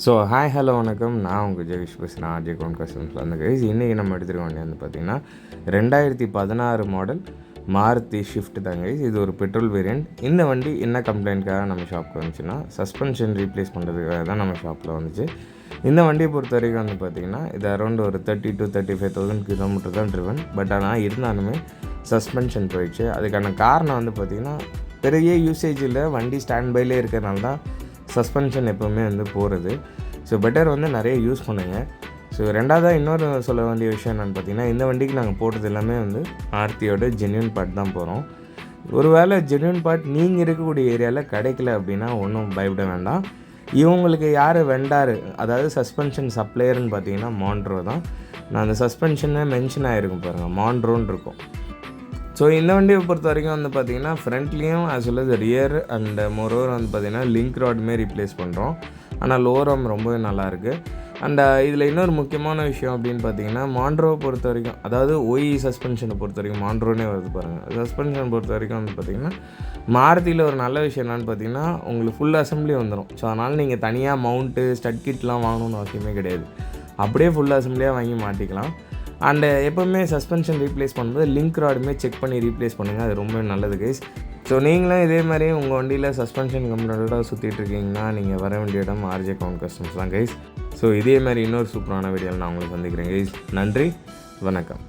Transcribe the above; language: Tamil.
ஸோ ஹாய் ஹலோ வணக்கம். நான் உங்கள் ஜெகேஷ் பேசுகிறேன் ஆர்ஜே கவுண்ட் கஸ்டம்ஸில் வந்து கைஸ். இன்றைக்கி நம்ம எடுத்துருக்க வண்டி வந்து பார்த்திங்கன்னா 2016 மாடல் மாருதி ஷிஃப்ட் தாங்க கைஸ். இது ஒரு பெட்ரோல் வேரியண்ட். இந்த வண்டி என்ன கம்ப்ளைண்ட்காக நம்ம ஷாப்புக்கு வந்துச்சுன்னா சஸ்பென்ஷன் ரீப்ளேஸ் பண்ணுறதுக்காக தான் நம்ம ஷாப்பில் வந்துச்சு. இந்த வண்டியை பொறுத்த வரைக்கும் வந்து பார்த்திங்கன்னா இது அரௌண்ட் ஒரு 30,000 to 35,000 கிலோமீட்டர் தான் ட்ரிவன். பட் ஆனால் இருந்தாலுமே சஸ்பென்ஷன் போயிடுச்சு. அதுக்கான காரணம் வந்து பார்த்திங்கன்னா பெரிய யூசேஜ் இல்லை, வண்டி ஸ்டாண்ட் பைலே இருக்கிறனால தான் சஸ்பென்ஷன் எப்போவுமே வந்து போகிறது. ஸோ பெட்டர் வந்து நிறைய யூஸ் பண்ணுங்கள். ஸோ ரெண்டாவதாக இன்னொரு சொல்ல வேண்டிய விஷயம் என்னென்னு பார்த்தீங்கன்னா, இந்த வண்டிக்கு நாங்கள் போட்டது எல்லாமே வந்து ஆர்த்தியோட ஜென்யூன் பார்ட் தான் போகிறோம். ஒரு வேளை ஜென்யூன் பார்ட் நீங்கள் இருக்கக்கூடிய ஏரியாவில் கிடைக்கல அப்படின்னா ஒன்றும் பயப்பட வேண்டாம். இவங்களுக்கு யார் வெண்டாரு, அதாவது சஸ்பென்ஷன் சப்ளையர்னு பார்த்தீங்கன்னா மாண்ட்ரோ தான். நான் அந்த சஸ்பென்ஷனை மென்ஷன் ஆகிருக்கும் பாருங்கள், மாண்ட்ரோன்னு இருக்கும். ஸோ இந்த வண்டியை பொறுத்த வரைக்கும் வந்து பார்த்திங்கன்னா ஃப்ரண்ட்லேயும் as well as rear and moreover வந்து பார்த்திங்கன்னா லிங்க் ராடுமே ரீப்ளேஸ் பண்ணுறோம். ஆனால் லோரம் ரொம்பவே நல்லாயிருக்கு. அண்ட் இதில் இன்னொரு முக்கியமான விஷயம் அப்படின்னு பார்த்தீங்கன்னா மாண்ட்ரோவை பொறுத்த வரைக்கும், அதாவது OE சஸ்பென்ஷனை பொறுத்த வரைக்கும் மாண்ட்ரோனே வருது பாருங்கள். சஸ்பென்ஷன் பொறுத்த வரைக்கும் வந்து பார்த்திங்கன்னா மாருதியில் ஒரு நல்ல விஷயம் என்னென்னு பார்த்தீங்கன்னா உங்களுக்கு ஃபுல் அசம்பிளி வந்துடும். ஸோ அதனால் நீங்கள் தனியாக மவுண்ட்டு ஸ்டட் கிட்லாம் வாங்கணும்னு அவசியமே கிடையாது. அப்படியே ஃபுல் அசம்பிளியாக வாங்கி மாட்டிக்கலாம். அண்டு எப்போவுமே சஸ்பென்ஷன் ரீப்ளேஸ் பண்ணும்போது லிங்க் ராடுமே செக் பண்ணி ரீப்ளேஸ் பண்ணுங்கள். அது ரொம்ப நல்லது கைஸ். ஸோ நீங்களும் இதே மாதிரி உங்கள் வண்டியில் சஸ்பென்ஷன் கம்ப்ளைண்ட்டோட சுற்றிட்டு இருக்கீங்கன்னா நீங்கள் வர வேண்டிய இடம் ஆர்ஜே கவுண்ட் கஸ்டம்ஸ் தான் கைஸ். ஸோ இதே மாதிரி இன்னொரு சூப்பரான வீடியோவில் நான் உங்களுக்கு சந்திக்கிறேன் கைஸ். நன்றி, வணக்கம்.